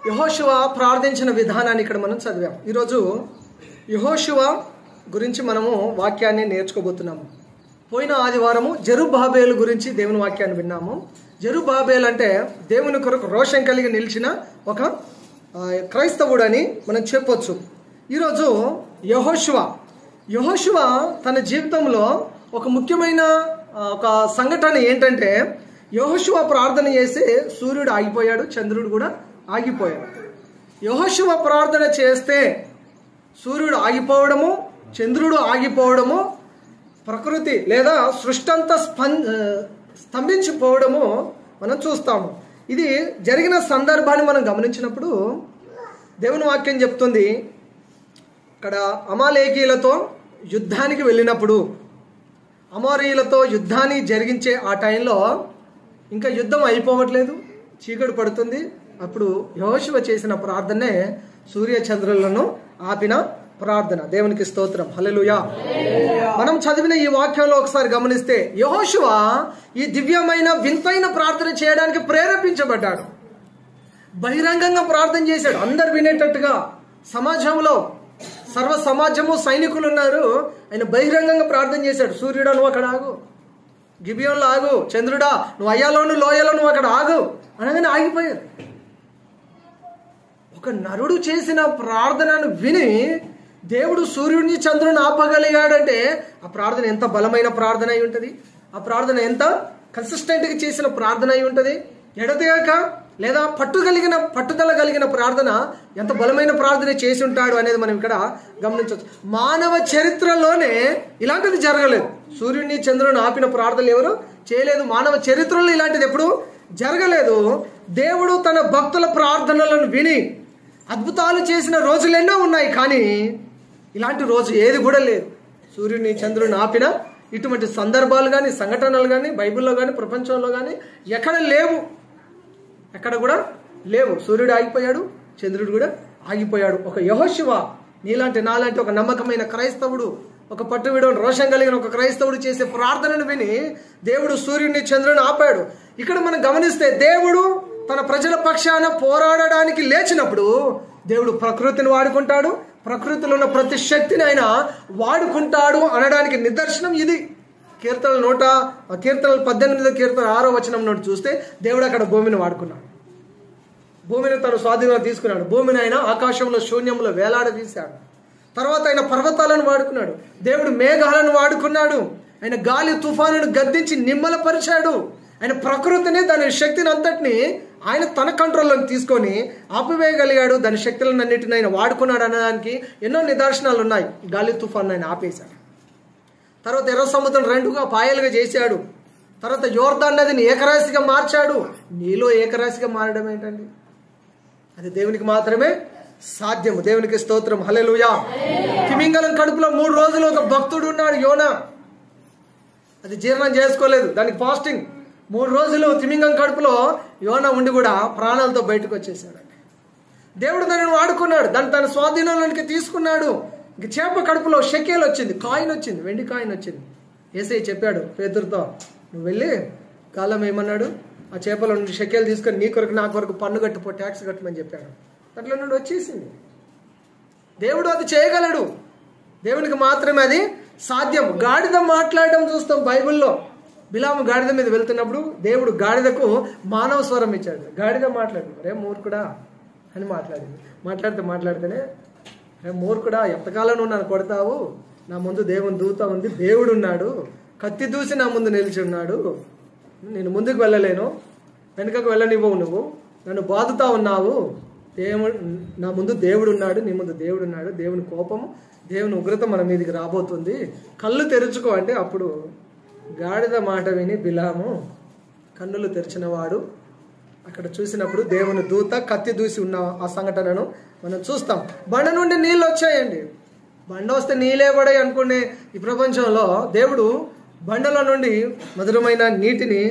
యెహోషువ ప్రార్థించిన విధానాన్ని ఇక్కడ మనం చదివాం. ఈరోజు యెహోషువ గురించి మనము వాక్యాన్ని నేర్చుకోబోతున్నాము. పోయిన ఆదివారము జెరుబ్బాబేలు గురించి దేవుని వాక్యాన్ని విన్నాము. జెరుబ్బాబేలు అంటే దేవుని కొరకు రోషం కలిగి నిలిచిన ఒక క్రైస్తవుడు అని మనం చెప్పొచ్చు. ఈరోజు యెహోషువ తన జీవితంలో ఒక ముఖ్యమైన ఒక సంఘటన ఏంటంటే, యెహోషువ ప్రార్థన చేసి సూర్యుడు ఆగిపోయాడు, చంద్రుడు కూడా ఆగిపోయాడు. యెహోషువ ప్రార్థన చేస్తే సూర్యుడు ఆగిపోవడము, చంద్రుడు ఆగిపోవడము, ప్రకృతి లేదా సృష్టి అంతా స్తంభించిపోవడము మనం చూస్తాము. ఇది జరిగిన సందర్భాన్ని మనం గమనించినప్పుడు దేవుని వాక్యం చెప్తుంది, ఇక్కడ అమాలేకీయులతో యుద్ధానికి వెళ్ళినప్పుడు, అమోరీయులతో యుద్ధాన్ని జరిగించే ఆ టైంలో ఇంకా యుద్ధం అయిపోవట్లేదు, చీకటి పడుతుంది. అప్పుడు యెహోషువ చేసిన ప్రార్థనే సూర్య చంద్రులను ఆపిన ప్రార్థన. దేవునికి స్తోత్రం, హల్లెలూయా. మనం చదివిన ఈ వాక్యంలో ఒకసారి గమనిస్తే యెహోషువ ఈ దివ్యమైన వింతైన ప్రార్థన చేయడానికి ప్రేరేపించబడ్డాడు. బహిరంగంగా ప్రార్థన చేశాడు, అందరు వినేటట్టుగా. సమాజంలో సర్వ సమాజము సైనికులు ఉన్నారు, ఆయన బహిరంగంగా ప్రార్థన చేశాడు. సూర్యుడా నువ్వు అక్కడ ఆగు, గిబియోన్లో ఆగు, చంద్రుడా నువ్వు అయ్యాలోను లోయలో నువ్వు అక్కడ ఆగు అనగానే ఆగిపోయారు. ఒక నరుడు చేసిన ప్రార్థనను విని దేవుడు సూర్యుడిని చంద్రుడిని ఆపగలిగాడంటే ఆ ప్రార్థన ఎంత బలమైన ప్రార్థన అయి ఉంటుంది, ఆ ప్రార్థన ఎంత కన్సిస్టెంట్గా చేసిన ప్రార్థన అయి ఉంటుంది. ఎడతెగక లేదా పట్టుదల కలిగిన ప్రార్థన ఎంత బలమైన ప్రార్థన చేసి ఉంటాడు అనేది మనం ఇక్కడ గమనించవచ్చు. మానవ చరిత్రలోనే ఇలాంటిది జరగలేదు. సూర్యుడిని చంద్రుడిని ఆపిన ప్రార్థనలు ఎవరు చేయలేదు. మానవ చరిత్రలో ఇలాంటిది ఎప్పుడు జరగలేదు. దేవుడు తన భక్తుల ప్రార్థనలను విని అద్భుతాలు చేసిన రోజులు ఎన్నో ఉన్నాయి, కానీ ఇలాంటి రోజు ఏది కూడా లేదు. సూర్యుడిని చంద్రుడిని ఆపిన ఇటువంటి సందర్భాలు కానీ సంఘటనలు కానీ బైబిల్లో కానీ ప్రపంచంలో కానీ ఎక్కడ కూడా లేవు. సూర్యుడు ఆగిపోయాడు, చంద్రుడు కూడా ఆగిపోయాడు. ఒక యెహోషువ నీలాంటి నాలాంటి ఒక నమ్మకమైన క్రైస్తవుడు, ఒక పట్టు విడవని రోషం కలిగిన ఒక క్రైస్తవుడు చేసే ప్రార్థనను విని దేవుడు సూర్యుడిని చంద్రుడిని ఆపాడు. ఇక్కడ మనం గమనిస్తే దేవుడు తన ప్రజల పక్షాన పోరాడడానికి లేచినప్పుడు దేవుడు ప్రకృతిని వాడుకుంటాడు, ప్రకృతిలో ఉన్న ప్రతి శక్తిని ఆయన వాడుకుంటాడు అనడానికి నిదర్శనం ఇది. కీర్తనలు 18 కీర్తన 6వ వచనం నుండి చూస్తే దేవుడు అక్కడ భూమిని వాడుకున్నాడు, భూమిని తను స్వాధీనంలో తీసుకున్నాడు. భూమిని ఆయన ఆకాశంలో శూన్యంలో వేలాడదీశాడు. తర్వాత ఆయన పర్వతాలను వాడుకున్నాడు, దేవుడు మేఘాలను వాడుకున్నాడు, ఆయన గాలి తుఫానును గద్దించి నిమ్మలపరిచాడు. ఆయన ప్రకృతిని దాని శక్తిని అంతటిని ఆయన తన కంట్రోల్లోకి తీసుకొని ఆపివేయగలిగాడు. దాని శక్తులన్నింటిని ఆయన వాడుకున్నాడు అనడానికి ఎన్నో నిదర్శనాలు ఉన్నాయి. గాలి తుఫాను ఆయన ఆపేశాడు. తర్వాత ఎర్ర సముద్రం 2గా పాయలుగా చేశాడు. తర్వాత యోర్దాను నదిని ఏకరాశిగా మార్చాడు. నీలో ఏకరాశిగా మారడం ఏంటండి, అది దేవునికి మాత్రమే సాధ్యము. దేవునికి స్తోత్రం, హల్లెలూయా. తిమింగలం కడుపులో 3 రోజులు ఒక భక్తుడు ఉన్నాడు, యోనా. అది జీర్ణం చేసుకోలేదు, దానికి ఫాస్టింగ్. 3 రోజులు తిమింగలం కడుపులో యోనా ఉండి కూడా ప్రాణాలతో బయటకు వచ్చేసాడు. దేవుడు దానిని వాడుకున్నాడు, దాన్ని తన స్వాధీనంలోనికి తీసుకున్నాడు. ఇంక చేప కడుపులో షెకేల్ వచ్చింది, కాయిన్ వచ్చింది, వెండి కాయిన్ వచ్చింది. యేసయ్య చెప్పాడు పేతురుతో, నువ్వు వెళ్ళి కాలం ఏమన్నాడు, ఆ చేపలో నుండి షెకేల్ తీసుకొని నీ కొరకు నా కొరకు పన్ను కట్టుపో, ట్యాక్స్ కట్టమని చెప్పాడు. దాంట్లో నుండి వచ్చేసింది. దేవుడు అది చేయగలడు, దేవునికి మాత్రమే అది సాధ్యం. గాడిద మాట్లాడడం చూస్తాం బైబిల్లో. బిలాము గాడిద మీద వెళ్తున్నప్పుడు దేవుడు గాడిదకు మానవ స్వరం ఇచ్చాడు. గాడిద మాట్లాడింది, రే మూర్ఖుడా అని మాట్లాడితేనే రే మూర్ఖుడా, ఎంతకాలం నువ్వు నన్ను కొడతావు, నా ముందు దేవుని దూత ఉంది, దేవుడు ఉన్నాడు, కత్తి దూసి నా ముందు నిలిచి ఉన్నాడు, నేను ముందుకు వెళ్ళలేను, వెనుకకు వెళ్ళనివ్వవు, నువ్వు నన్ను బాదుతా ఉన్నావు, నా ముందు దేవుడు ఉన్నాడు, నీ ముందు దేవుడు ఉన్నాడు, దేవుని కోపము దేవుని ఉగ్రత మన మీదకి రాబోతుంది, కళ్ళు తెరుచుకో అంటే అప్పుడు గాడిద మాట విని బిలాము కన్నులు తెరిచినవాడు. అక్కడ చూసినప్పుడు దేవుని దూత కత్తి దూసి ఉన్న ఆ సంఘటనను మనం చూస్తాం. బండ నుండి నీళ్ళు వచ్చాయండి. బండ వస్తే నీళ్ళే పడాయి అనుకునే ఈ ప్రపంచంలో దేవుడు బండల నుండి మధురమైన నీటిని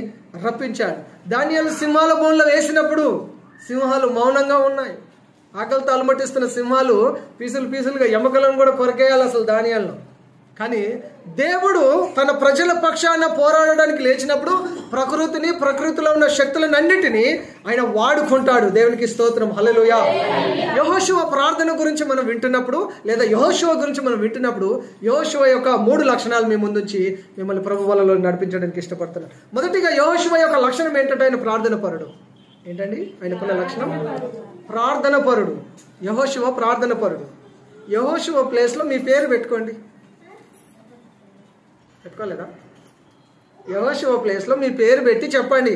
రప్పించాడు. దానియేలు సింహాల బోన్లో వేసినప్పుడు సింహాలు మౌనంగా ఉన్నాయి. ఆకలితో అలమటిస్తున్న సింహాలు పీసులుగా ఎముకలను కూడా కొరకేయాలి అసలు దానియేలును. కానీ దేవుడు తన ప్రజల పక్షాన పోరాడడానికి లేచినప్పుడు ప్రకృతిలో ఉన్న శక్తులన్నింటినీ ఆయన వాడుకుంటాడు. దేవునికి స్తోత్రం, హల్లెలూయా. యెహోషువ ప్రార్థన గురించి మనం వింటున్నప్పుడు, లేదా యెహోషువ గురించి మనం వింటున్నప్పుడు, యెహోషువ యొక్క 3 లక్షణాలు మీ ముందుంచి మిమ్మల్ని ప్రభు వలలో నడిపించడానికి ఇష్టపడుతున్నాను. మొదటిగా యెహోషువ యొక్క లక్షణం ఏంటంటే ఆయన ప్రార్థన పరుడు. ఏంటండి ఆయనకున్న లక్షణం? ప్రార్థన పరుడు. యెహోషువ ప్రార్థన పరుడు. యెహోషువ ప్లేస్లో మీ పేరు పెట్టుకోండి. పెట్టుకోలేదా? యెహోషువ ప్లేస్లో మీ పేరు పెట్టి చెప్పండి,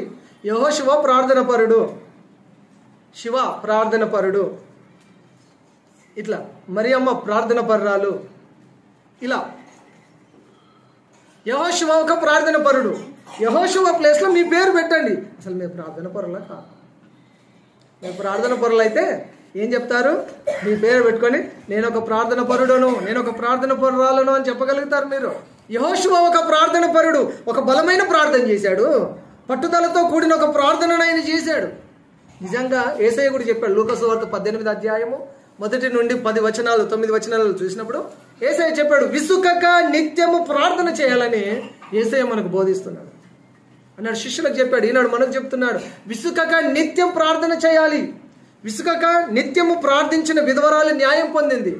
యెహోషువ ప్రార్థన పరుడు, శివ ప్రార్థన పరుడు, ఇట్లా మరియమ్మ ప్రార్థన పరురాలు, ఇలా యెహోషువ ఒక ప్రార్థన పరుడు. యెహోషువ ప్లేస్లో మీ పేరు పెట్టండి. అసలు మేము ప్రార్థన పరులా కాదు? మేము ప్రార్థన పరులు అయితే ఏం చెప్తారు? మీ పేరు పెట్టుకొని నేను ఒక ప్రార్థన పరుడును, నేను ఒక ప్రార్థన పరురాలను అని చెప్పగలుగుతారు మీరు. యెహోషువ ఒక ప్రార్థన పరుడు, ఒక బలమైన ప్రార్థన చేశాడు, పట్టుదలతో కూడిన ఒక ప్రార్థనను ఆయన చేశాడు. నిజంగా యేసయ్య కూడా చెప్పాడు. లూకా సువార్త 18వ అధ్యాయము 1 నుండి 10 వచనాలు 9 వచనాలు చూసినప్పుడు యేసయ్య చెప్పాడు, విసుకక నిత్యము ప్రార్థన చేయాలని యేసయ్య మనకు బోధిస్తున్నాడు అన్నాడు. శిష్యులకు చెప్పాడు, ఈనాడు మనకు చెప్తున్నాడు, విసుకక నిత్యం ప్రార్థన చేయాలి. విసుకక నిత్యము ప్రార్థించిన విధవరాలు న్యాయం పొందింది.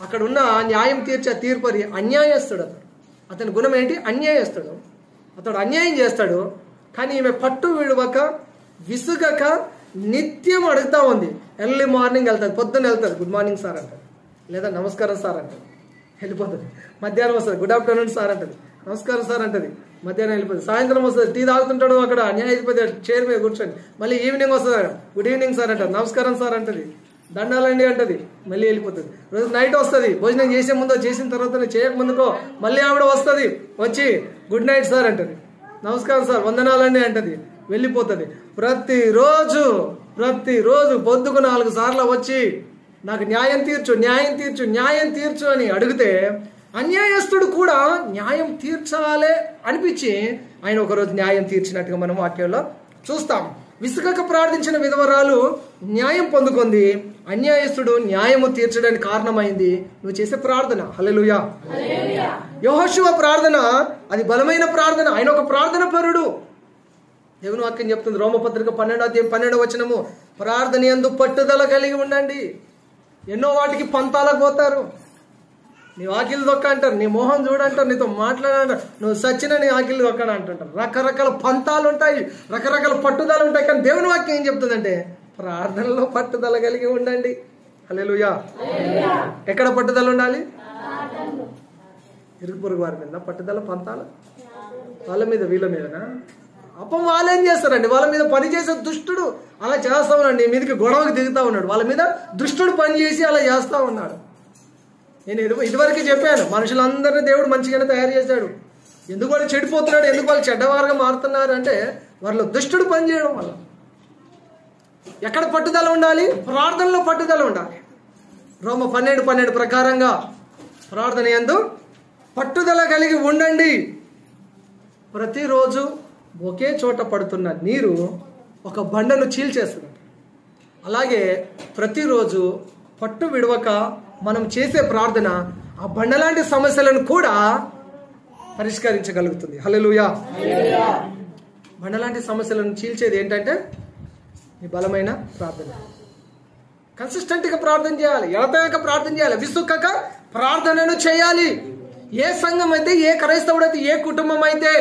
అక్కడ ఉన్న న్యాయం తీర్చే తీర్పరి అన్యాయస్తుడు. అతని గుణం ఏంటి? అన్యాయస్తుడు. అతడు అన్యాయం చేస్తాడు. కానీ ఈమె పట్టు విడవక విసుగక నిత్యం అడుగుతా ఉంది. ఎర్లీ మార్నింగ్ వెళ్తుంది, పొద్దున్న వెళ్తుంది, గుడ్ మార్నింగ్ సార్ అంటది, లేదా నమస్కారం సార్ అంటది, వెళ్ళిపోతుంది. మధ్యాహ్నం వస్తుంది, గుడ్ ఆఫ్టర్నూన్ సార్ అంటది, నమస్కారం సార్ అంటది, మధ్యాహ్నం వెళ్ళిపోతుంది. సాయంత్రం వస్తుంది, టీ తాగుతుంటాడు అక్కడ న్యాయాధిపతి చైర్ మీద కూర్చొని, మళ్ళీ ఈవినింగ్ వస్తుంది, గుడ్ ఈవినింగ్ సార్ అంటది, నమస్కారం సార్ అంటది, దండాలండి అంటది, మళ్ళీ వెళ్ళిపోతుంది. రోజు నైట్ వస్తుంది, భోజనం చేసే ముందో చేసిన తర్వాత చేయక ముందుకో మళ్ళీ ఆవిడ వస్తుంది, వచ్చి గుడ్ నైట్ సార్ అంటది, నమస్కారం సార్ వందనాలండి అంటది, వెళ్ళిపోతుంది. ప్రతిరోజు పొద్దుకు 4 సార్లు వచ్చి నాకు న్యాయం తీర్చు న్యాయం తీర్చు న్యాయం తీర్చు అని అడిగితే అన్యాయస్తుడు కూడా న్యాయం తీర్చాలే అనిపించి ఆయన ఒకరోజు న్యాయం తీర్చినట్టుగా మనం వాక్యంలో చూస్తాం. విసుగక ప్రార్థించిన విధవరాలు న్యాయం పొందుకుంది. అన్యాయస్తుడు న్యాయము తీర్చడానికి కారణమైంది నువ్వు చేసే ప్రార్థన. హల్లెలూయా. యెహోషువ ప్రార్థన అది బలమైన ప్రార్థన. ఆయన ఒక ప్రార్థన పరుడు. దేవుని వాక్యం చెప్తుంది, రోమపత్రిక 12వ అధ్యాయం 12వ వచనము, ప్రార్థన యందు పట్టుదల కలిగి ఉండండి. ఎన్నో వాటికి పంతాలకు పోతారు. నీ ఆకిలి దొక్క అంటారు, నీ మొహం చూడంటారు, నీతో మాట్లాడంటారు, నువ్వు సచ్చిన నీ ఆకిలి దొక్కన అంటుంటారు. రకరకాల పంతాలు ఉంటాయి, రకరకాల పట్టుదల ఉంటాయి. కానీ దేవుని వాక్యం ఏం చెప్తుందంటే ప్రార్థనలో పట్టుదల కలిగి ఉండండి. హల్లెలూయా. ఎక్కడ పట్టుదల ఉండాలి? ఇరుగు పొరుగు వారి మీద పట్టుదల, పంతాలు వాళ్ళ మీద వీళ్ళ మీదనా? అప్పం వాళ్ళు ఏం చేస్తారండి? వాళ్ళ మీద పని చేసే దుష్టుడు అలా చేస్తా ఉన్నాడు, నీ మీదకి గొడవకి దిగుతా ఉన్నాడు. వాళ్ళ మీద దుష్టుడు పని చేసి అలా చేస్తా ఉన్నాడు. నేను ఇదివరకు చెప్పాను, మనుషులందరినీ దేవుడు మంచిగానే తయారు చేశాడు. ఎందుకు వాళ్ళు చెడిపోతున్నాడు, ఎందుకు వాళ్ళు చెడ్డవారుగా మారుతున్నారు అంటే వాళ్ళలో దుష్టుడు పని చేయడం వల్ల. ఎక్కడ పట్టుదల ఉండాలి? ప్రార్థనలో పట్టుదల ఉండాలి. రోమ 12:12 ప్రకారంగా ప్రార్థన యందు పట్టుదల కలిగి ఉండండి. ప్రతిరోజు ఒకే చోట పడుతున్న నీరు ఒక బండను చీల్చేస్తుంది. అలాగే ప్రతిరోజు పట్టు విడవక మనం చేసే ప్రార్థన ఆ బండలాంటి సమస్యలను కూడా పరిష్కరించగలుగుతుంది. హల్లెలూయా. బండలాంటి సమస్యలను చీల్చేది ఏంటంటే ఈ బలమైన ప్రార్థన. కన్సిస్టెంట్గా ప్రార్థన చేయాలి, ఎడతెగక ప్రార్థన చేయాలి, విసుక్కక ప్రార్థనను చేయాలి. ఏ సంఘం అయితే, ఏ క్రైస్తవుడు అయితే, ఏ కుటుంబం అయితే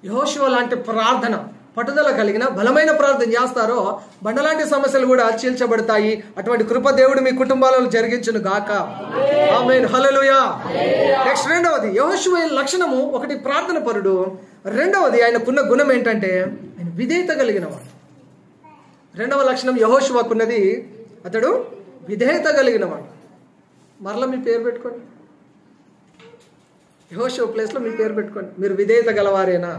యెహోషువ లాంటి ప్రార్థన పట్టుదల కలిగిన బలమైన ప్రార్థన చేస్తారో బండలాంటి సమస్యలు కూడా చీల్చబడతాయి. అటువంటి కృప దేవుడు మీ కుటుంబాలలో జరిగించును గాక. ఆమేన్. హల్లెలూయా. నెక్స్ట్ రెండవది, యెహోషువ లక్షణము ఒకటి ప్రార్థన పరుడు. రెండవది ఆయనకున్న గుణం ఏంటంటే ఆయన విధేయత కలిగిన వాడు. రెండవ లక్షణం యెహోషువకున్నది, అతడు విధేయత కలిగిన వాడు. మరలా మీ పేరు పెట్టుకోండి, యెహోషువ ప్లేస్లో మీ పేరు పెట్టుకోండి. మీరు విధేయత గలవారేనా?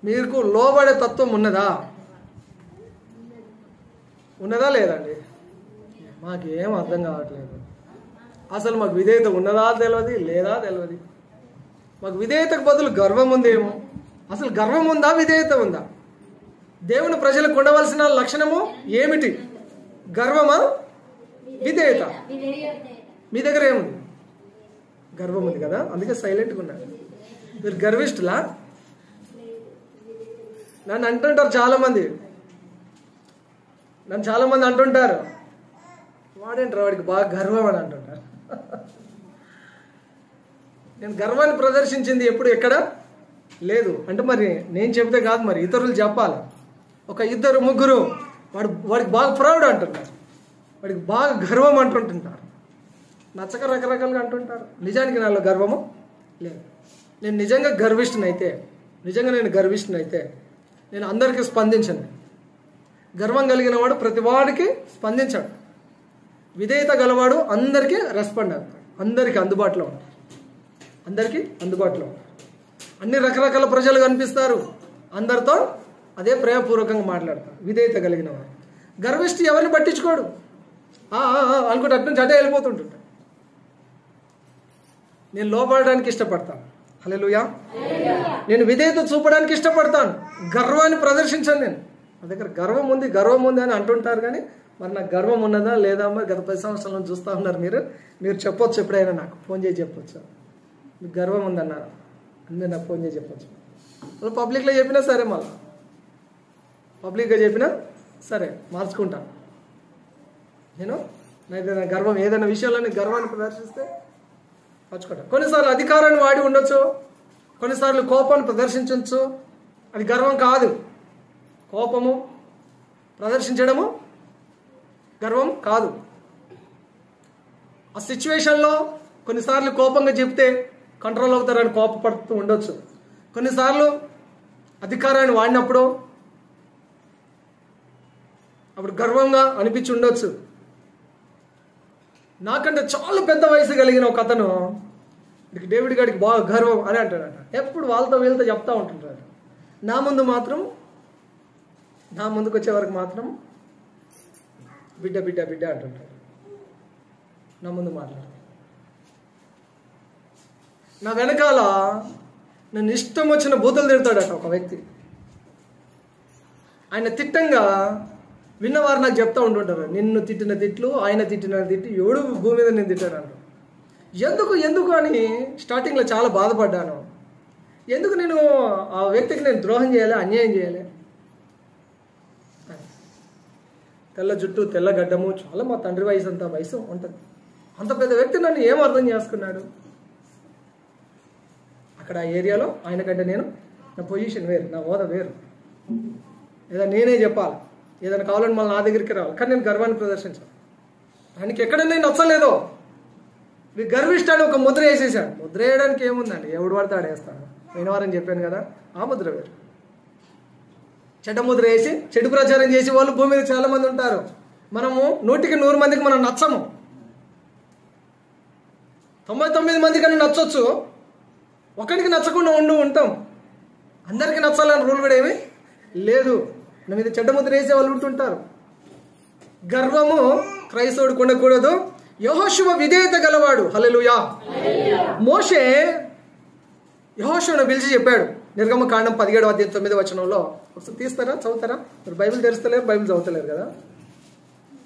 మీకు లోబడే తత్వం ఉన్నదా? ఉన్నదా లేదండి? మాకేం అర్థం కావట్లేదు. అసలు మాకు విధేయత ఉన్నదా తెలియదు, లేదా తెలియదు. మాకు విధేయతకు బదులు గర్వం ఉందేమో. అసలు గర్వం ఉందా, విధేయత ఉందా? దేవుని ప్రజలకు ఉండవలసిన లక్షణము ఏమిటి? గర్వమా, విధేయత? మీ దగ్గర ఏముంది? గర్వం ఉంది కదా, అందుకే సైలెంట్గా ఉన్నారు. మీరు గర్విష్ఠులా? నన్ను అంటుంటారు చాలామంది, అంటుంటారు, వాడేంటారు వాడికి బాగా గర్వం అని అంటుంటారు. నేను గర్వాన్ని ప్రదర్శించింది ఎప్పుడు ఎక్కడ లేదు. అంటే మరి నేను చెబితే కాదు, మరి ఇతరులు చెప్పాలి. ఒక 2-3 వాడికి బాగా ప్రౌడ్ అంటున్నారు, వాడికి బాగా గర్వం అంటుంటారు, నచ్చక రకరకాలుగా అంటుంటారు. నిజానికి నాలో గర్వము లేదు. నేను నిజంగా గర్విష్ఠనైతే, నేను అందరికీ స్పందించను. గర్వం కలిగిన వాడు ప్రతి వాడికి స్పందించాడు. విధేయత గలవాడు అందరికీ రెస్పాండ్ అవుతాడు, అందరికీ అందుబాటులో ఉంటాడు. అన్ని రకరకాల ప్రజలు కనిపిస్తారు, అందరితో అదే ప్రేమపూర్వకంగా మాట్లాడతారు. విధేయత కలిగిన వాడు. గర్విష్ఠి ఎవరిని పట్టించుకోడు, అనుకుంటే అటు నుంచి అటే వెళ్ళిపోతుంటుంటాడు. నేను లోపడడానికి ఇష్టపడతాను. హల్లెలూయా. నేను విధేయత చూపడానికి ఇష్టపడతాను, గర్వాన్ని ప్రదర్శించాను. నేను నా దగ్గర గర్వం ఉంది అని అంటుంటారు, కానీ మరి నాకు గర్వం ఉన్నదా లేదా? మరి గత 10 సంవత్సరాల నుంచి చూస్తూ ఉన్నారు మీరు చెప్పొచ్చు, ఎప్పుడైనా నాకు ఫోన్ చేసి చెప్పొచ్చు, మీకు గర్వం ఉందన్నారు అని మీరు నాకు ఫోన్ చేసి చెప్పొచ్చు. అలా పబ్లిక్లో చెప్పినా సరే, మళ్ళీ పబ్లిక్గా చెప్పినా సరే మార్చుకుంటాను. నేను ఏదైనా గర్వం, ఏదైనా విషయాల్లో గర్వాన్ని ప్రదర్శిస్తే పంచుకుంటాను. కొన్నిసార్లు అధికారాన్ని వాడి ఉండొచ్చు, కొన్నిసార్లు కోపాన్ని ప్రదర్శించవచ్చు. అది గర్వం కాదు. కోపము ప్రదర్శించడము గర్వం కాదు. ఆ సిచ్యువేషన్లో కొన్నిసార్లు కోపంగా చెప్తే కంట్రోల్ అవుతారని కోపపడుతూ ఉండొచ్చు. కొన్నిసార్లు అధికారాన్ని వాడినప్పుడు అప్పుడు గర్వంగా అనిపించి ఉండొచ్చు. నాకంటే చాలా పెద్ద వయసు కలిగిన ఒక అతను, డేవిడ్ గారికి బాగా గర్వం అని అంటాడట. ఎప్పుడు వాళ్ళతో వీళ్ళతో చెప్తా ఉంటుంటాడు. నా ముందుకు వచ్చే వరకు మాత్రం బిడ్డ అంటుంటాడు. నా ముందు మాట్లాడు, నా వెనకాల నన్ను ఇష్టం వచ్చిన బూతులు తిడతాడట ఒక వ్యక్తి. ఆయన తిట్టంగా విన్నవారు నాకు చెప్తా ఉంటుంటారు, నిన్ను తిట్టిన తిట్లు, ఆయన తిట్టిన తిట్లు, ఎవడు భూమి మీద నేను తిట్టాను అంటారు. ఎందుకు అని స్టార్టింగ్లో చాలా బాధపడ్డాను. ఎందుకు నేను ఆ వ్యక్తికి నేను ద్రోహం చేయాలి, అన్యాయం చేయాలి? తెల్ల జుట్టు, తెల్ల గడ్డము, చాలా మా తండ్రి వయసు అంత వయసు ఉంటుంది. అంత పెద్ద వ్యక్తి నన్ను ఏం అర్థం చేసుకున్నాడు? అక్కడ ఆ ఏరియాలో ఆయనకంటే నా పొజిషన్ వేరు, నా హోదా వేరు. ఏదో నేనే చెప్పాలి, ఏదైనా కావాలని మళ్ళీ నా దగ్గరికి రావాలి. కానీ నేను గర్వాన్ని ప్రదర్శించాను. ఆయనకి ఎక్కడైనా నచ్చలేదో గర్విష్టాన్ని ఒక ముద్ర వేసేసాడు. ముద్ర వేయడానికి ఏముందండి, ఎవడు పడితే ఆడేస్తాడు. పోయిన వారం చెప్పాను కదా, ఆ ముద్ర వేరు. చెడ్డ ముద్ర వేసి చెడు ప్రచారం చేసే వాళ్ళు భూమి మీద చాలా మంది ఉంటారు. మనము 100కి 100 మందికి మనం నచ్చము. 99 మందికన్నా నచ్చొచ్చు, ఒకరికి నచ్చకుండా ఉంటాం. అందరికీ నచ్చాలని రూల్ కూడా ఏమీ లేదు. మన మీద చెడ్డ ముద్ర వేసే వాళ్ళు ఉంటుంటారు. గర్వము క్రైస్తవుడికి ఉండకూడదు. యెహోషువ విధేయత గలవాడు. హల్లెలూయా. మోషే యెహోషువను పిలిచి చెప్పాడు, నిర్గమకాండం 17:9 ఒకసారి తీస్తారా, చదువుతారా? మీరు బైబిల్ తెరుస్తలేరు, బైబిల్ చదువుతలేరు కదా,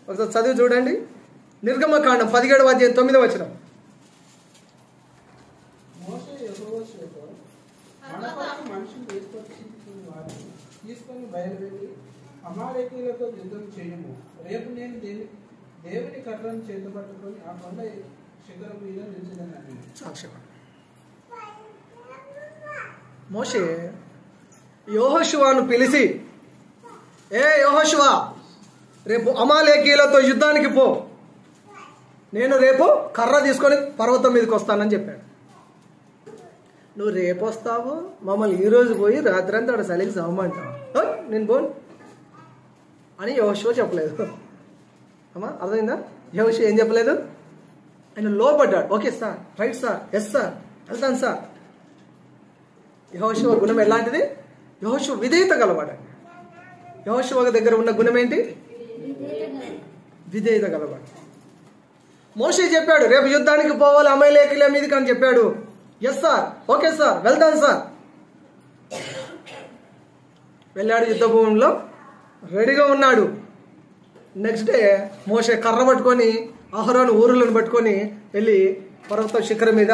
ఒకసారి చదివి చూడండి. నిర్గమకాండం 17:9. తీసుకొని బయలుదేరి అమాలేకీయులతో యుద్ధం చేయము. రేపు నేను దేవుని కర్రను చేతపట్టుకొని ఆ కొండ శిఖరం మీద నిలిచేదన్నాను. సాక్ష్యం. మోషే యెహోషువను పిలిచి, యెహోషువ, రేపు అమాలేకీయులతో యుద్ధానికి పో, నేను రేపు కర్ర తీసుకొని పర్వతం మీదకి వస్తానని చెప్పాడు. నువ్వు రేపు వస్తావు, మమ్మల్ని ఈరోజు పోయి రాత్రంతా అక్కడ చలికి సవమంటావు, నేను పోను అని యెహోషువ చెప్పలేదు. అమ్మా అర్థమైందా? యెహోషువ ఏం చెప్పలేదు, ఆయన లోపడ్డాడు. Okay sir, right sir, yes sir, వెళ్తాను సార్. యెహోషువ గుణం ఎలాంటిది? యెహోషువ విధేయత గలవాడు. యెహోషువ దగ్గర ఉన్న గుణం ఏంటి? విధేయత గలవాడు. మోషే చెప్పాడు, రేపు యుద్ధానికి పోవాలి అమాలేకీయుల మీదకి అని చెప్పాడు. ఎస్ సార్, ఓకే సార్, వెళ్తాను సార్. వెళ్ళాడు, యుద్ధ భూమిలో రెడీగా ఉన్నాడు. నెక్స్ట్ డే మోషే కర్ర పట్టుకొని అహరోను ఊరులను పట్టుకొని వెళ్ళి పర్వత శిఖరం మీద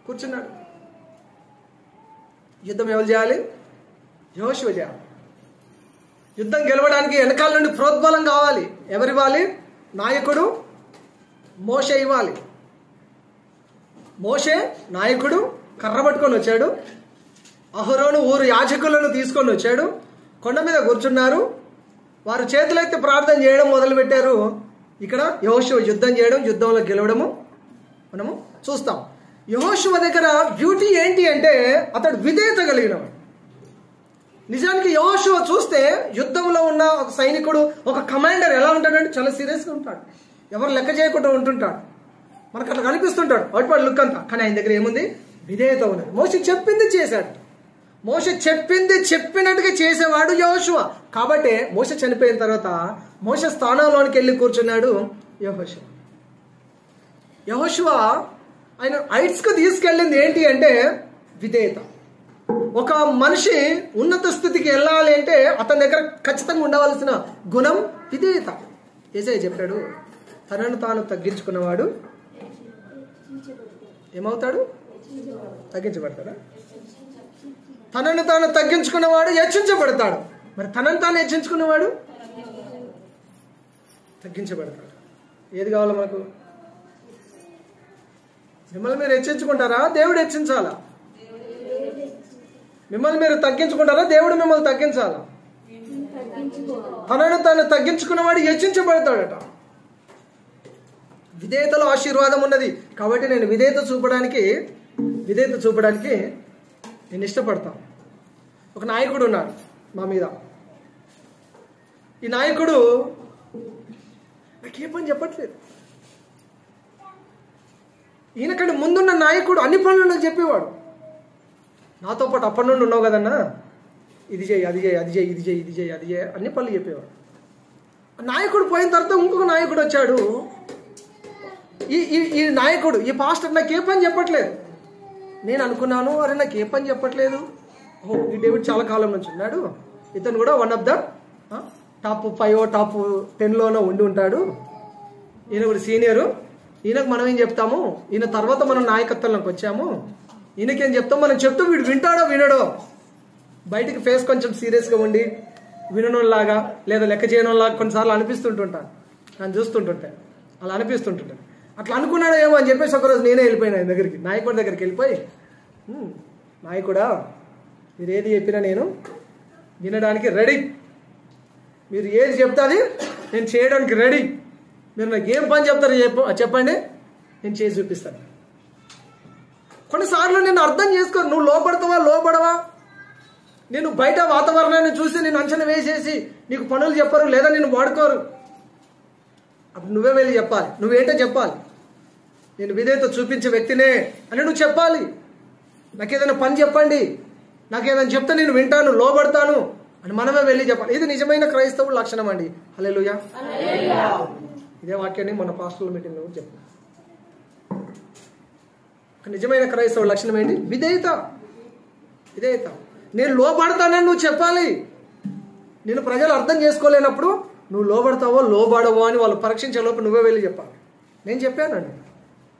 కూర్చున్నాడు. యుద్ధం ఎవరు చేయాలి? యెహోషువ చేయాలి. యుద్ధం గెలవడానికి వెనకాల నుండి ప్రోద్బలం కావాలి. ఎవరివ్వాలి? నాయకుడు మోషే ఇవ్వాలి. మోషే నాయకుడు కర్ర పట్టుకొని వచ్చాడు. అహరోను ఊరు యాజకులను తీసుకొని వచ్చాడు. కొండ మీద కూర్చున్నారు. వారు చేతులెత్తి ప్రార్థన చేయడం మొదలుపెట్టారు. ఇక్కడ యెహోషువ యుద్ధం చేయడం, యుద్ధంలో గెలవడము మనము చూస్తాం. యెహోషువ దగ్గర బ్యూటీ ఏంటి అంటే అతడు విధేయత కలిగినవాడు. నిజానికి యెహోషువ చూస్తే యుద్ధంలో ఉన్న ఒక సైనికుడు, ఒక కమాండర్ ఎలా ఉంటాడంటే చాలా సీరియస్గా ఉంటాడు. ఎవరు లెక్క చేయకుండా ఉంటుంటాడు. మనకు అట్లా కనిపిస్తుంటాడు అవుట్వర్డ్ లుక్ అంతా. కానీ ఆయన దగ్గర ఏముంది? విధేయత ఉన్నది. మోషే చెప్పింది చేశాడు. మోషే చెప్పింది చెప్పినట్టుగా చేసేవాడు యెహోషువ. కాబట్టి మోషే చనిపోయిన తర్వాత మోషే స్థానంలోనికి వెళ్ళి కూర్చున్నాడు యెహోషువ. యెహోషువ ఆయన హైట్స్కు తీసుకెళ్ళింది ఏంటి అంటే విధేయత. ఒక మనిషి ఉన్నత స్థితికి వెళ్ళాలి అంటే అతని దగ్గర ఖచ్చితంగా ఉండవలసిన గుణం విధేయత. యేసయ్య చెప్పాడు, తనను తాను తగ్గించుకున్నవాడు ఏమవుతాడు? తగ్గించబడతాడా? తనను తాను తగ్గించుకున్నవాడు హెచ్చించబడతాడు. మరి తనను తాను హెచ్చించుకున్నవాడు తగ్గించబడతాడు. ఏది కావాలో మనకు? మిమ్మల్ని మీరు హెచ్చించుకుంటారా? దేవుడు హెచ్చించాలా? మిమ్మల్ని మీరు తగ్గించుకుంటారా? దేవుడు మిమ్మల్ని తగ్గించాలా? తనను తాను తగ్గించుకున్నవాడు హెచ్చించబడతాడట. విధేయతలో ఆశీర్వాదం ఉన్నది. కాబట్టి నేను విధేయత చూపడానికి నేను ఇష్టపడతాను. ఒక నాయకుడు ఉన్నాడు మా మీద. ఈ నాయకుడు నాకే పని చెప్పట్లేదు. ఈయనకంటే ముందున్న నాయకుడు అన్ని పనులు నాకు చెప్పేవాడు. నాతో పాటు అప్పటి నుండి ఉన్నావు కదన్నా, ఇది చేయి, అది చేయి, అది చేయి, ఇది చేయి, ఇది చేయి, అది చేయి, అన్ని పనులు చెప్పేవాడు. నాయకుడు పోయిన తర్వాత ఇంకొక నాయకుడు వచ్చాడు. ఈ నాయకుడు, ఈ పాస్టర్ నాకు ఏ పని చెప్పట్లేదు. నేను అనుకున్నాను, అరే నాకు ఏ పని చెప్పట్లేదు. ఈ డేవిడ్ చాలా కాలం నుంచి ఉన్నాడు. ఇతను కూడా one of the top 5 top 10లోనో ఉండి ఉంటాడు. ఈయన కూడా సీనియరు. ఈయనకు మనం ఏం చెప్తాము? ఈయన తర్వాత మనం నాయకత్వంలోకి వచ్చాము. ఈయనకేం చెప్తాం? మనం చెప్తూ వీడు వింటాడో వినడో. బయటికి ఫేస్ కొంచెం సీరియస్గా ఉండి వినడంలాగా లేదా లెక్క చేయడంలాగా కొన్నిసార్లు అనిపిస్తుంటుంటాను. నన్ను చూస్తుంటుంటాను, అలా అనిపిస్తుంటుంటాను. అట్లా అనుకున్నాడో ఏమో అని చెప్పేసి ఒకరోజు నేనే వెళ్ళిపోయినా ఆయన దగ్గరికి, నాయకుడి దగ్గరికి వెళ్ళిపోయి, నాయకుడా మీరు ఏది చెప్పినా నేను వినడానికి రెడీ. మీరు ఏది చెప్తాది నేను చేయడానికి రెడీ. మీరు నాకు ఏం పని చెప్తారో చెప్పండి, నేను చేసి చూపిస్తాను. కొన్నిసార్లు నేను అర్థం చేసుకో, నువ్వు లోపడతావా లోపడవా. నేను బయట వాతావరణాన్ని చూసి నేను అంచనా వేసేసి నీకు పనులు చెప్పరు లేదా నేను వాడుకోరు. అప్పుడు నువ్వే వెళ్ళి చెప్పాలి. నువ్వేంటో చెప్పాలి. నేను విధేయత చూపించే వ్యక్తినే అని నువ్వు చెప్పాలి. నాకేదైనా పని చెప్పండి, నాకేదైనా చెప్తే నేను వింటాను, లోబడతాను అని మనమే వెళ్ళి చెప్పాలి. ఇది నిజమైన క్రైస్తవుల లక్షణం అండి. హల్లెలూయా. ఇదే వాక్యాన్ని మన పాస్టర్ల మీటింగ్లో చెప్పాను. నిజమైన క్రైస్తవుల లక్షణం ఏంటి? విధేయత. విధేయత. నేను లోబడతానని నువ్వు చెప్పాలి. నేను ప్రజలు అర్థం చేసుకోలేనప్పుడు నువ్వు లోబడతావో లోబడవో అని వాళ్ళు పరీక్షించే లోపు నువ్వే వెళ్ళి చెప్పాలి. నేను చెప్పానండి,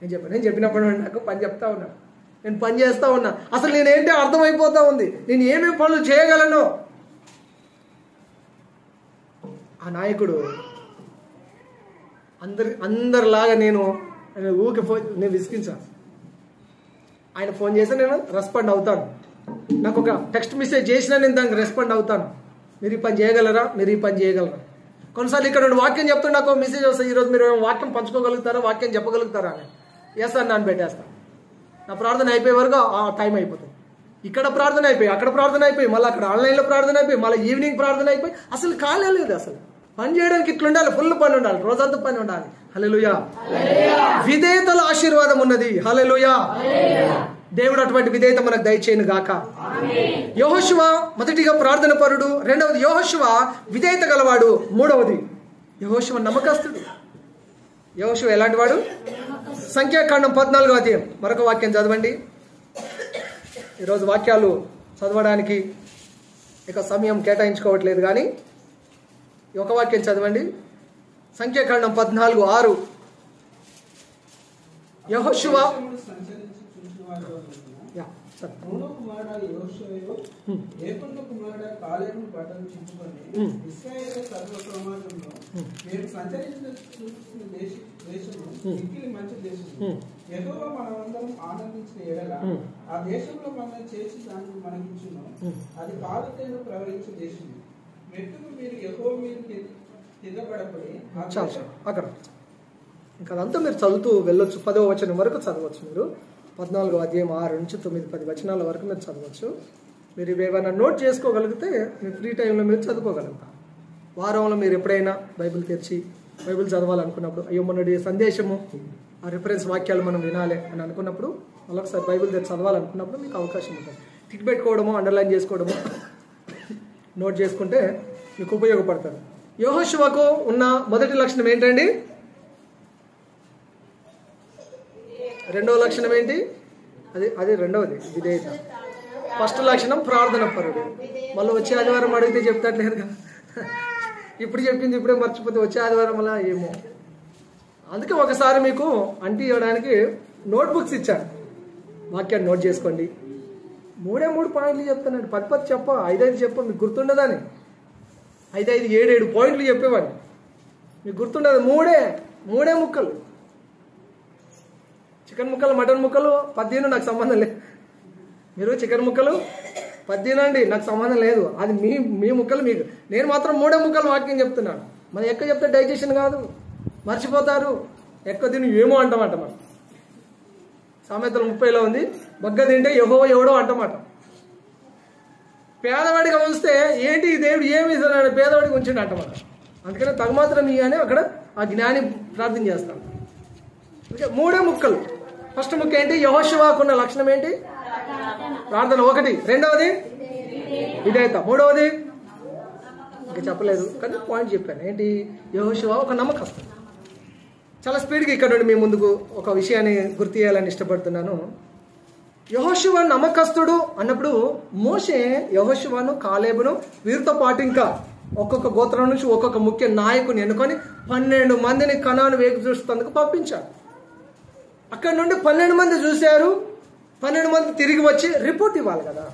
నేను చెప్పినప్పుడు నాకు పని చెప్తా ఉన్నా, నేను పని చేస్తా ఉన్నా. అసలు నేనేంటి అర్థమైపోతా ఉంది, నేను ఏమేమి పనులు చేయగలను. ఆ నాయకుడు అందరిలాగా నేను ఊరికి నేను విసిగించాను. ఆయన ఫోన్ చేస్తే నేను రెస్పాండ్ అవుతాను. నాకు ఒక టెక్స్ట్ మెసేజ్ చేసినా నేను దానికి రెస్పాండ్ అవుతాను. మీరు ఈ పని చేయగలరా, మీరు ఈ పని చేయగలరా. కొన్నిసార్లు ఇక్కడ నుండి వాక్యం చెప్తే నాకు మెసేజ్ వస్తాయి, ఈరోజు మీరు వాక్యం పంచుకోగలుగుతారా, వాక్యం చెప్పగలుగుతారా అని. ఎస్ అని నాన్న పెట్టేస్తాను. నా ప్రార్థన అయిపోయే వరకు ఆ టైం అయిపోతుంది. ఇక్కడ ప్రార్థన అయిపోయి, అక్కడ ప్రార్థన అయిపోయి, మళ్ళీ అక్కడ ఆన్లైన్లో ప్రార్థన అయిపోయి, మళ్ళీ ఈవినింగ్ ప్రార్థన అయిపోయి, అసలు కాలేదు. అసలు పని చేయడానికి ఇట్లా ఉండాలి, ఫుల్ పని ఉండాలి, రోజంతా పని ఉండాలి. హల్లెలూయా. విధేయతలో ఆశీర్వాదం ఉన్నది. హల్లెలూయా. దేవుడు అటువంటి విధేయత మనకు దయచేయను గాక. యెహోషువ మొదటిగా ప్రార్థన పరుడు, రెండవది యెహోషువ విధేయత గలవాడు, మూడవది యెహోషువ నమ్మకస్తుడు. యెహోషువ ఎలాంటి వాడు? సంఖ్యాకాండం 14వ అధ్యాయం మరొక వాక్యం చదవండి. ఈరోజు వాక్యాలు చదవడానికి ఇక సమయం కేటాయించుకోవట్లేదు, కానీ ఒక వాక్యం చదవండి. సంఖ్యాకాండం 14:6. యెహోషువ సంచరించి చూసిన వారిలో యా సరే. నూను కుమారుడు యెహోషువ ఏఫును కుమారుడు కాలేబును బట్టలు చింపుకొని ఇశ్రాయేలు సర్వ సమాజంలో మీరు సంచరించిన చూసిన దేశము మిక్కిలి మంచి దేశము. యెహోవా మనమందరం ఆనందించిన ఎడల ఆ దేశంలో మనం చేసి దానికి మనకిచ్చును. అది పాలు తేనె ప్రవహించే దేశము. మెట్టుకు మీరు యెహోవా మీద తిరగబడపడి చాలు అక్కడ ఇంకా అదంతా మీరు చదువుతూ వెళ్ళొచ్చు. 10వ వచనం వరకు చదవచ్చు. మీరు 14వ అధ్యాయం 6 నుంచి 9-10 వచనాల వరకు మీరు చదవచ్చు. మీరు ఇవేమైనా నోట్ చేసుకోగలిగితే మీ ఫ్రీ టైంలో మీరు చదువుకోగలుగుతారు. వారంలో మీరు ఎప్పుడైనా బైబిల్ తెరిచి బైబిల్ చదవాలనుకున్నప్పుడు, అయ్యో మొన్నటి సందేశము ఆ రిఫరెన్స్ వాక్యాలు మనం వినాలి అని అనుకున్నప్పుడు, మళ్ళొకసారి బైబిల్ తెరిచి చదవాలనుకున్నప్పుడు మీకు అవకాశం ఉంటుంది. టిక్ పెట్టుకోవడము, అండర్లైన్ చేసుకోవడము, నోట్ చేసుకుంటే మీకు ఉపయోగపడతారు. యెహోషువకు ఉన్న మొదటి లక్షణం ఏంటండి? రెండవ లక్షణం ఏంటి? అది రెండవది విధేయత. ఫస్ట్ లక్షణం ప్రార్థన పరుడు. మళ్ళీ వచ్చే ఆదివారం అడిగితే చెప్తాట్లేదు కదా. ఇప్పుడు చెప్పింది ఇప్పుడే మర్చిపోతే వచ్చే ఆదివారం అలా ఏమో. అందుకే ఒకసారి మీకు అంటి ఇవ్వడానికి నోట్బుక్స్ ఇచ్చాను. వాక్యాన్ని నోట్ చేసుకోండి. 3 పాయింట్లు చెప్తానండి. 10 చెప్ప, 5 చెప్ప, మీకు గుర్తుండదని. 5, 7 పాయింట్లు చెప్పేవాడిని. మీకు గుర్తుండదు. మూడే ముక్కలు. చికెన్ ముక్కలు, మటన్ ముక్కలు 10 నాకు సంబంధం లేదు. మీరు చికెన్ ముక్కలు 10 అండి, నాకు సంబంధం లేదు. అది మీ ముక్కలు మీకు. నేను మాత్రం 3 ముక్కలు వాక్యం చెప్తున్నాను. మనం ఎక్కువ చెప్తే డైజెషన్ కాదు, మర్చిపోతారు. ఎక్కువ తిని ఏమో అంటామాట. మనం సామెతలు 30లో ఉంది, బగ్గ తింటే యెహోవా ఎవడో అంటమాట. పేదవాడిగా ఉంచితే ఏంటి దేవుడు ఏమి ఇస్తున్నాడు, పేదవాడికి ఉంచండి అంటమాట. అందుకనే తగమాత్రం ఇయ్యని అక్కడ ఆ జ్ఞాని ప్రార్థన చేస్తాం. 3 ముక్కలు. ఫస్ట్ ముక్క ఏంటి? యెహోషువకున్న లక్షణం ఏంటి? ప్రార్థన. 1. రెండవది విధేయత. 3వది ఇంకా చెప్పలేదు కానీ పాయింట్ చెప్పాను. ఏంటి? యెహోషువ ఒక నమ్మకస్తుడు. చాలా స్పీడ్గా ఇక్కడ నుండి మీ ముందుకు ఒక విషయాన్ని గుర్తు చేయాలని ఇష్టపడుతున్నాను. యెహోషువ నమ్మకస్తుడు అన్నప్పుడు మోషే యెహోషువను, కాలేబును వీరితో పాటు ఇంకా ఒక్కొక్క గోత్రం నుంచి ఒక్కొక్క ముఖ్య నాయకుని ఎన్నుకొని 12 మందిని కనాను వేగు చూసేందుకు పంపించారు. అక్కడ నుండి 12 మంది చూశారు. 12 మంది తిరిగి వచ్చి రిపోర్ట్ ఇవ్వాలి కదా.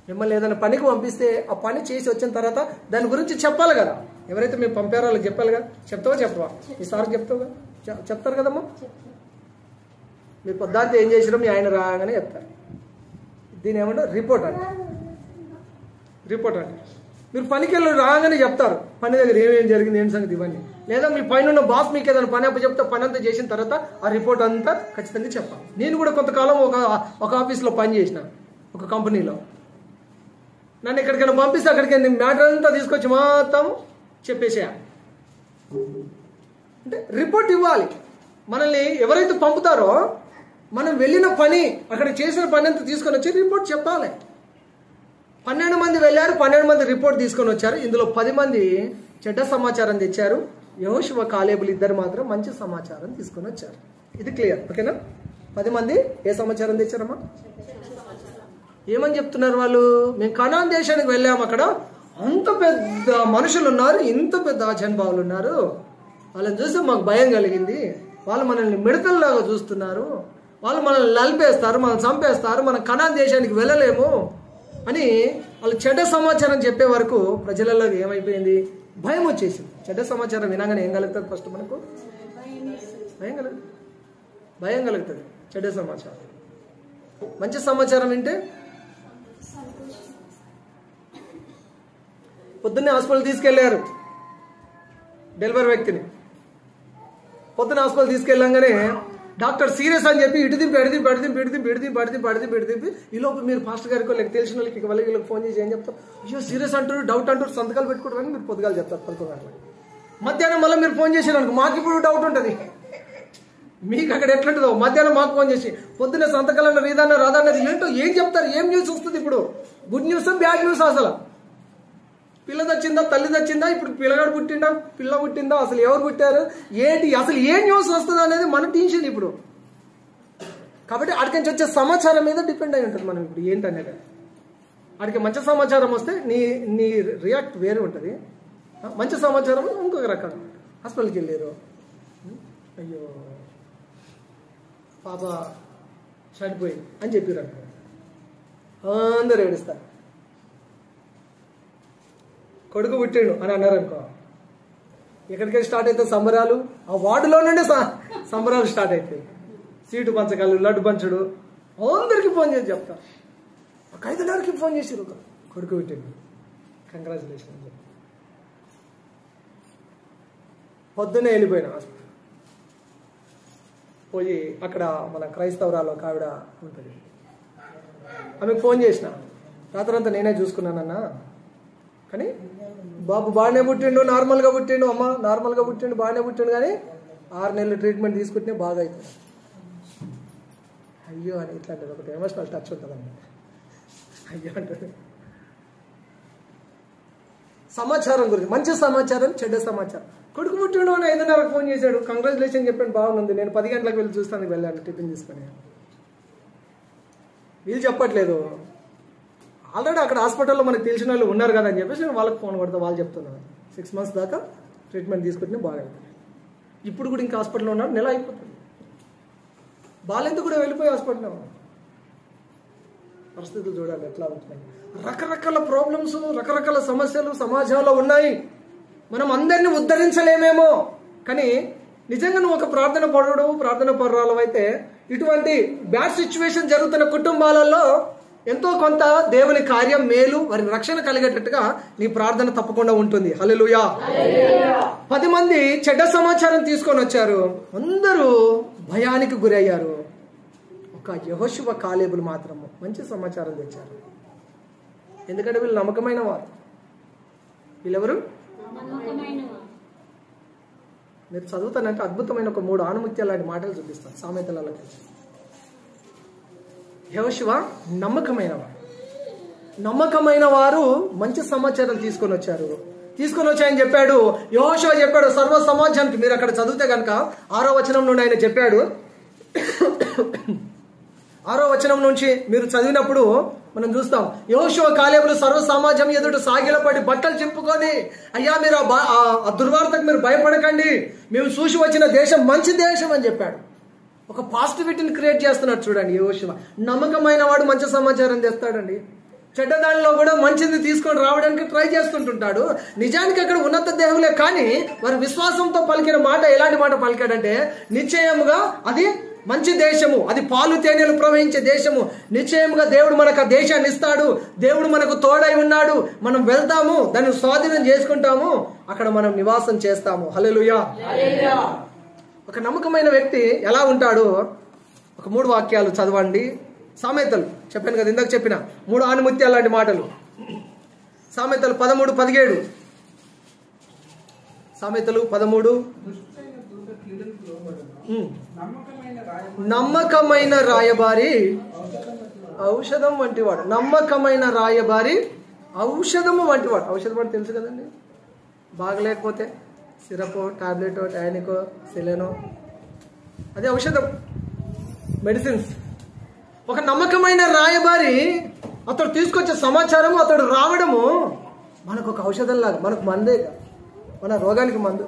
మిమ్మల్ని ఏదైనా పనికి పంపిస్తే ఆ పని చేసి వచ్చిన తర్వాత దాని గురించి చెప్పాలి కదా. ఎవరైతే మేము పంపారో వాళ్ళకి చెప్పాలి కదా. చెప్తావా చెప్పవా? ఈసారి చెప్తావు చెప్తారు కదమ్మా. మీరు పొద్దున్నే ఏం చేసినా మీ ఆయన రాగానే చెప్తారు. దీని ఏమంటారు? రిపోర్ట్ అంటే. మీరు పనికి వెళ్ళి రాగానే చెప్తారు పని దగ్గర ఏమేమి జరిగింది, ఏం సంగతి ఇవన్నీ. లేదా మీ పైన ఉన్న బాస్ మీకు ఏదైనా పని అప్పు చెప్తే పని అంతా చేసిన తర్వాత ఆ రిపోర్ట్ అంతా ఖచ్చితంగా చెప్పాలి. నేను కూడా కొంతకాలం ఒక ఆఫీస్లో పని చేసిన, ఒక కంపెనీలో. నన్ను ఎక్కడికైనా పంపిస్తే అక్కడికి మ్యాటర్ అంతా తీసుకొచ్చి మొత్తం చెప్పేసేయాలి. అంటే రిపోర్ట్ ఇవ్వాలి. మనల్ని ఎవరైతే పంపుతారో మనం వెళ్ళిన పని, అక్కడ చేసిన పని అంతా తీసుకొని వచ్చి రిపోర్ట్ చెప్పాలి. 12 మంది వెళ్ళారు, 12 మంది రిపోర్ట్ తీసుకొని వచ్చారు. ఇందులో 10 మంది చెడ్డ సమాచారం తెచ్చారు. యెహోషువ, కాలేబులు ఇద్దరు మాత్రం మంచి సమాచారం తీసుకొని వచ్చారు. ఇది క్లియర్, ఓకేనా? 10 మంది ఏ సమాచారం తెచ్చారమ్మా? ఏమని చెప్తున్నారు వాళ్ళు? మేము కనాన్ దేశానికి వెళ్ళాము, అక్కడ అంత పెద్ద మనుషులు ఉన్నారు, ఇంత పెద్ద జనభావులు ఉన్నారు, వాళ్ళని చూస్తే మాకు భయం కలిగింది. వాళ్ళు మనల్ని మిడతల్లాగా చూస్తున్నారు, వాళ్ళు మనల్ని నలిపేస్తారు, మనల్ని చంపేస్తారు, మనం కనాన్ దేశానికి వెళ్ళలేము అని వాళ్ళు చెడ్డ సమాచారం చెప్పే వరకు ప్రజలలో ఏమైపోయింది? భయం వచ్చేసింది. చెడ్డ సమాచారం వినగానే ఏం కలుగుతుంది? ఫస్ట్ మనకు భయం కలుగుతుంది. చెడ్డ సమాచారం. మంచి సమాచారం వింటే పొద్దున్నే హాస్పిటల్ తీసుకెళ్లారు డెలివరీ వ్యక్తిని. పొద్దున్న హాస్పిటల్ తీసుకెళ్ళంగానే డాక్టర్ సీరియస్ అని చెప్పి ఇటు దింపి ఈ లోపు మీరు ఫాస్ట్ గారికి వాళ్ళకి తెలిసిన వాళ్ళకి వీళ్ళకి ఫోన్ చేసి ఏం చెప్తారు? అయ్యో సీరియస్ అంటారు, డౌట్ అంటారు, సంతకాలు పెట్టుకుంటారని మీరు పొద్దుగాలు చెప్తారు 11 గంటలకు. మధ్యాహ్నం మళ్ళీ మీరు ఫోన్ చేసినారు, మాకు ఇప్పుడు డౌట్ ఉంటుంది. మీకు అక్కడ ఎట్లుంటుందో మధ్యాహ్నం మాకు ఫోన్ చేసి పొద్దున్న సంతకాలన్న రీదన్న రాదన్నది ఏంటో ఏం చెప్తారు? ఏం న్యూస్ వస్తుంది ఇప్పుడు? Good news, bad news? అసలు పిల్ల తెచ్చిందా, తల్లి తెచ్చిందా, ఇప్పుడు పిల్లగాడు పుట్టిందా, పిల్ల పుట్టిందా, అసలు ఎవరు పుట్టారు, ఏంటి, అసలు ఏ న్యూస్ వస్తుంది అనేది మన టెన్షన్ ఇప్పుడు. కాబట్టి అక్కడి నుంచి వచ్చే సమాచారం మీద డిపెండ్ అయి ఉంటుంది మనం ఇప్పుడు ఏంటనేది. అక్కడికి మంచి సమాచారం వస్తే నీ రియాక్ట్ వేరే ఉంటుంది. మంచి సమాచారం ఇంకొక రకం. హాస్పిటల్కి వెళ్ళారు, అయ్యో పాప చనిపోయింది అని చెప్పారు అనుకో, అందరూ ఏడుస్తారు. కొడుకు పుట్టాడు అని అన్నారు అనుకో, ఎక్కడికి స్టార్ట్ అవుతాయి సంబరాలు? ఆ వార్డులో నుండి సంబరాలు స్టార్ట్ అవుతాయి. సీటు పంచకాలు, లడ్డు పంచడు, అందరికి ఫోన్ చేసి చెప్తారు. ఒక 5:30కి ఫోన్ చేసారు, ఒక కొడుకు పుట్టాడు, కంగ్రాచులేషన్ అని చెప్పి. పొద్దున్నే వెళ్ళిపోయినా హాస్పిటల్ పోయి, అక్కడ మన క్రైస్తవరాలు ఒక ఆవిడ ఉంటుంది, ఆమెకు ఫోన్ చేసిన. రాత్రంతా నేనే చూసుకున్నానన్నా, కానీ బాబు బాగానే పుట్టిండు, నార్మల్గా పుట్టిండు, అమ్మ నార్మల్గా పుట్టిండు, బాగానే పుట్టిండు, కానీ 6 నెలలు ట్రీట్మెంట్ తీసుకుంటే బాగా అవుతుంది. అయ్యో అని ఇట్లాంటిది ఒకటి ఎమోషనల్ టచ్ ఉంటుందండి. అయ్యో అంటే సమాచారం గురించి, మంచి సమాచారం, చెడ్డ సమాచారం. కొడుకు పుట్టిండు అని 5:30కి ఫోన్ చేశాడు, కంగ్రాచులేషన్ చెప్పాను, బాగుంది. నేను 10 గంటలకు వెళ్ళి చూస్తాను, వెళ్ళాను టిఫిన్ తీసుకొని. వీళ్ళు చెప్పట్లేదు, ఆల్రెడీ అక్కడ హాస్పిటల్లో మనకు తెలిసిన వాళ్ళు ఉన్నారు కదా అని చెప్పేసి నేను వాళ్ళకి ఫోన్ కొడతా. వాళ్ళు చెప్తున్నారు 6 months దాకా ట్రీట్మెంట్ తీసుకుంటే బాగా అవుతుంది. ఇప్పుడు కూడా ఇంకా హాస్పిటల్లో ఉన్నాడు, నెల అయిపోతుంది. బాగాలేందుకు కూడా వెళ్ళిపోయి హాస్పిటల్లో పరిస్థితులు చూడాలి ఎట్లా ఉంటున్నాయి. రకరకాల ప్రాబ్లమ్స్, రకరకాల సమస్యలు సమాజంలో ఉన్నాయి. మనం అందరినీ ఉద్ధరించలేమేమో, కానీ నిజంగా నువ్వు ఒక ప్రార్థన పరురాలు అయితే ఇటువంటి బ్యాడ్ సిచ్యువేషన్ జరుగుతున్న కుటుంబాలలో ఎంతో కొంత దేవుని కార్యం, మేలు, వారి రక్షణ కలిగేటట్టుగా నీ ప్రార్థన తప్పకుండా ఉంటుంది. హల్లెలూయా. 10 మంది చెడ్డ సమాచారం తీసుకొని వచ్చారు, అందరూ భయానికి గురయ్యారు. ఒక యెహోషువ కాలేబులు మాత్రము మంచి సమాచారం తెచ్చారు. ఎందుకంటే వీళ్ళు నమ్మకమైన వారు. వీళ్ళెవరు? మీరు చదువుతానంటే అద్భుతమైన ఒక 3 ఆణిముత్యాలు లాంటి మాటలు చూపిస్తాను సామెతలలో కలిసి. యెహోషువ నమ్మకమైన వారు మంచి సమాచారం తీసుకొని వచ్చాయని చెప్పాడు. యెహోషువ చెప్పాడు సర్వ సమాజానికి. మీరు అక్కడ చదివితే కనుక 6వ వచనం నుండి ఆయన చెప్పాడు. 6వ వచనం నుంచి మీరు చదివినప్పుడు మనం చూస్తాం, యెహోషువ కాలేబులు సర్వ సమాజం ఎదుట సాగిలపడి బట్టలు చింపుకొని, అయ్యా మీరు ఆ దుర్వార్తకు మీరు భయపడకండి, మేము చూసి వచ్చిన దేశం మంచి దేశం అని చెప్పాడు. ఒక పాజిటివిటీని క్రియేట్ చేస్తున్నాడు చూడండి యెహోషువ. నమ్మకమైన వాడు మంచి సమాచారం తెస్తాడండి. చెడ్డదానిలో కూడా మంచిది తీసుకొని రావడానికి ట్రై చేస్తుంటుంటాడు. నిజానికి అక్కడ ఉన్నత దేవులే, కానీ వారి విశ్వాసంతో పలికిన మాట ఎలాంటి మాట పలికాడంటే, నిశ్చయముగా అది మంచి దేశము, అది పాలు తేనెలు ప్రవహించే దేశము, నిశ్చయముగా దేవుడు మనకు ఆ దేశాన్ని ఇస్తాడు, దేవుడు మనకు తోడై ఉన్నాడు, మనం వెళ్తాము, దాన్ని స్వాధీనం చేసుకుంటాము, అక్కడ మనం నివాసం చేస్తాము. హల్లెలూయా. ఒక నమ్మకమైన వ్యక్తి ఎలా ఉంటాడు? ఒక 3 వాక్యాలు చదవండి. సామెతలు చెప్పాను కదా, ఇందాక చెప్పిన 3 ఆణిముత్యాలు లాంటి మాటలు. సామెతలు 13:17. సామెతలు 13. నమ్మకమైన రాయబారి ఔషధం వంటివాడు. నమ్మకమైన రాయబారి ఔషధము వంటివాడు. ఔషధం అంటే తెలుసు కదండి, బాగలేకపోతే సిరపో, టాబ్లెటో, టానికో, సెలెనో, అదే ఔషధం, మెడిసిన్స్. ఒక నమ్మకమైన రాయబారి అతడు తీసుకొచ్చే సమాచారము, అతడు రావడము మనకు ఒక ఔషధం లాగా, మనకు మందే, మన రోగానికి మందు.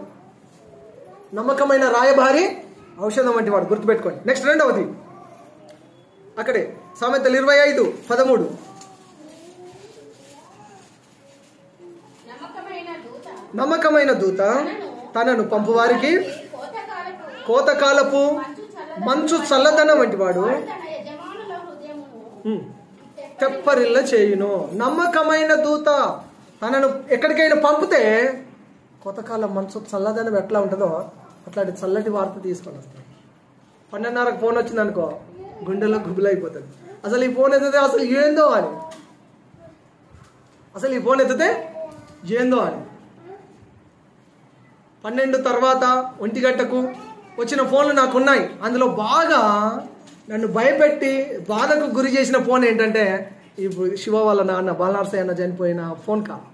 నమ్మకమైన రాయబారి ఔషధం వంటి వాడు, గుర్తుపెట్టుకోండి. నెక్స్ట్ 2వది అక్కడే సామెతలు 25:13. నమ్మకమైన దూత తనను పంపువారికి కోతకాలపు మంచు చల్లదనం వంటి వాడు తెప్పరిల్ల చేయును. నమ్మకమైన దూత తనను ఎక్కడికైనా పంపితే కోతకాలం మంచు చల్లదనం ఎట్లా ఉంటుందో అట్లాంటి చల్లటి వార్త తీసుకొని వస్తాడు. 12:30కి ఫోన్ వచ్చింది అనుకో, గుండెలో గుబులైపోతుంది. అసలు ఈ ఫోన్ ఎత్తితే అసలు ఏందో అని, అసలు ఈ ఫోన్ ఎత్తితే ఏందో అని. 12 తర్వాత 1 గంటకు వచ్చిన ఫోన్లు నాకున్నాయి. అందులో బాగా నన్ను భయపెట్టి బాధకు గురి చేసిన ఫోన్ ఏంటంటే, ఇప్పుడు శివ వాళ్ళ నాన్న బాలనరసయ్య అన్న చనిపోయిన ఫోన్ కాల్.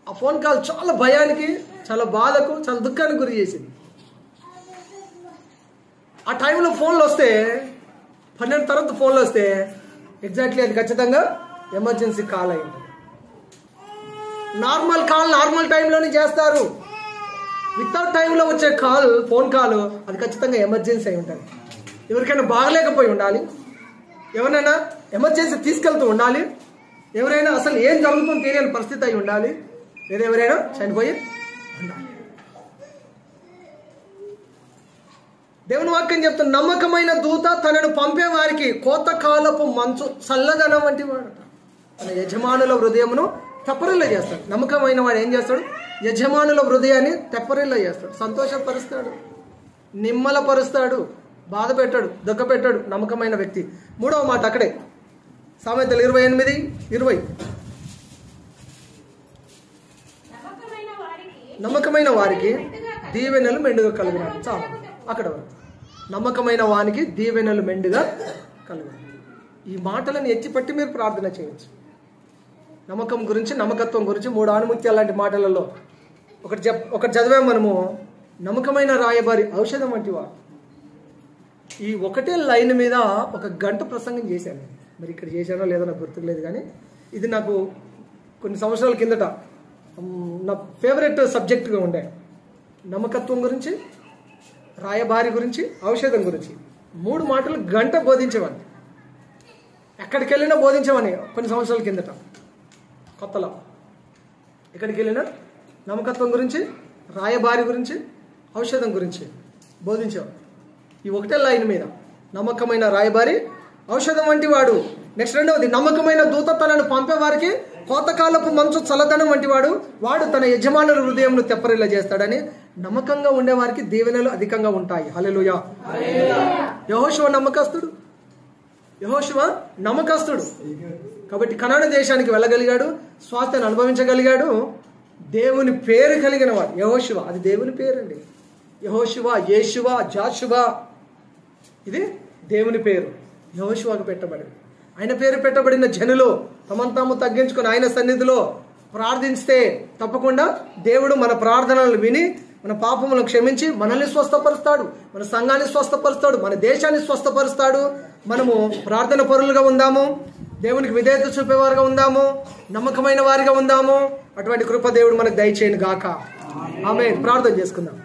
ఆ ఫోన్ కాల్ చాలా భయానికి, చాలా బాధకు, చాలా దుఃఖానికి గురి చేసింది. ఆ టైంలో ఫోన్లు వస్తే, 12 తర్వాత ఫోన్లు వస్తే ఎగ్జాక్ట్లీ అది ఖచ్చితంగా ఎమర్జెన్సీ కాల్ అయింది. నార్మల్ కాల్ నార్మల్ టైంలోనే చేస్తారు. వితౌట్ టైంలో వచ్చే కాల్, ఫోన్ కాల్, అది ఖచ్చితంగా ఎమర్జెన్సీ అయి ఉంటుంది. ఎవరికైనా బాగలేకపోయి ఉండాలి, ఎవరైనా ఎమర్జెన్సీ తీసుకెళ్తూ ఉండాలి, ఎవరైనా అసలు ఏం జరుగుతుందో తెలియని పరిస్థితి అయి ఉండాలి, లేదా ఎవరైనా చనిపోయి ఉండాలి. దేవుని వాక్యం చెప్తున్న నమ్మకమైన దూత తనను పంపే వారికి కోతకాలపు మంచు చల్లదనం వంటి వాడు. తన యజమానుల హృదయమును తెప్పరిల్ల చేస్తాడు. నమ్మకమైన వాడు ఏం చేస్తాడు? యజమానుల హృదయాన్ని తెప్పరిల్ల చేస్తాడు, సంతోషపరుస్తాడు, నిమ్మలపరుస్తాడు, బాధ పెట్టాడు, దుఃఖ పెట్టాడు. నమ్మకమైన వ్యక్తి. మూడవ మాట అక్కడే సామెతలు 28:20. నమ్మకమైన వారికి దీవెనలు మెండుగా కలుగుతాయి. చాలు అక్కడ వరకు. నమ్మకమైన వానికి దీవెనలు మెండుగా కలుగుతాయి. ఈ మాటలను ఎత్తిపట్టి మీరు ప్రార్థన చేయవచ్చు. నమ్మకం గురించి, నమ్మకత్వం గురించి 3 ఆణిముత్యాలు లాంటి మాటలలో ఒకటి చదివాం మనము. నమ్మకమైన రాయబారి ఔషధం వంటి వాడు. ఈ ఒకటే లైన్ మీద 1 గంట ప్రసంగం చేశాను. మరి ఇక్కడ చేశానో లేదో నాకు గుర్తులేదు, కానీ ఇది నాకు కొన్ని సంవత్సరాల కిందట నా ఫేవరెట్ సబ్జెక్టుగా ఉండే. నమ్మకత్వం గురించి, రాయబారి గురించి, ఔషధం గురించి 3 మాటలు గంట బోధించేవాడిని. ఎక్కడికి వెళ్ళినా బోధించేవాడిని. కొన్ని సంవత్సరాల కిందట కొత్తలో ఎక్కడికి వెళ్ళినా నమ్మకత్వం గురించి, రాయబారి గురించి, ఔషధం గురించి బోధించేవాడు. ఈ ఒకటే లైన్ మీద నమ్మకమైన రాయబారి ఔషధం వంటి వాడు. నెక్స్ట్ రెండవది, నమ్మకమైన దూత తనను పంపేవారికి కోతకాలపు మంచు చల్లదనం వంటి వాడు. వాడు తన యజమానుల హృదయంను తెప్పరిల్ల చేస్తాడని. నమ్మకంగా ఉండేవారికి దీవెనలు అధికంగా ఉంటాయి. హల్లెలూయా. యెహోషువ నమ్మకస్తుడు. యెహోషువ నమ్మకస్తుడు కాబట్టి కనాను దేశానికి వెళ్ళగలిగాడు, స్వాస్థ్యాన్ని అనుభవించగలిగాడు. దేవుని పేరు కలిగిన వాడు యెహోషువ. అది దేవుని పేరు అండి. యెహోషువ, యేషువ, జాషువా, ఇది దేవుని పేరు. యెహోషువకు పెట్టబడింది. ఆయన పేరు పెట్టబడిన జనులు తమను తాము తగ్గించుకొని ఆయన సన్నిధిలో ప్రార్థిస్తే తప్పకుండా దేవుడు మన ప్రార్థనలు విని మన పాపములను క్షమించి మనల్ని స్వస్థపరుస్తాడు, మన సంఘాన్ని స్వస్థపరుస్తాడు, మన దేశాన్ని స్వస్థపరుస్తాడు. మనము ప్రార్థన పరులుగా ఉందాము, దేవునికి విధేయత చూపేవారుగా ఉందాము, నమ్మకమైన వారిగా ఉందాము. అటువంటి కృప దేవుడు మనకు దయచేయను గాక. ఆమేన్. ప్రార్థన చేసుకుందాం.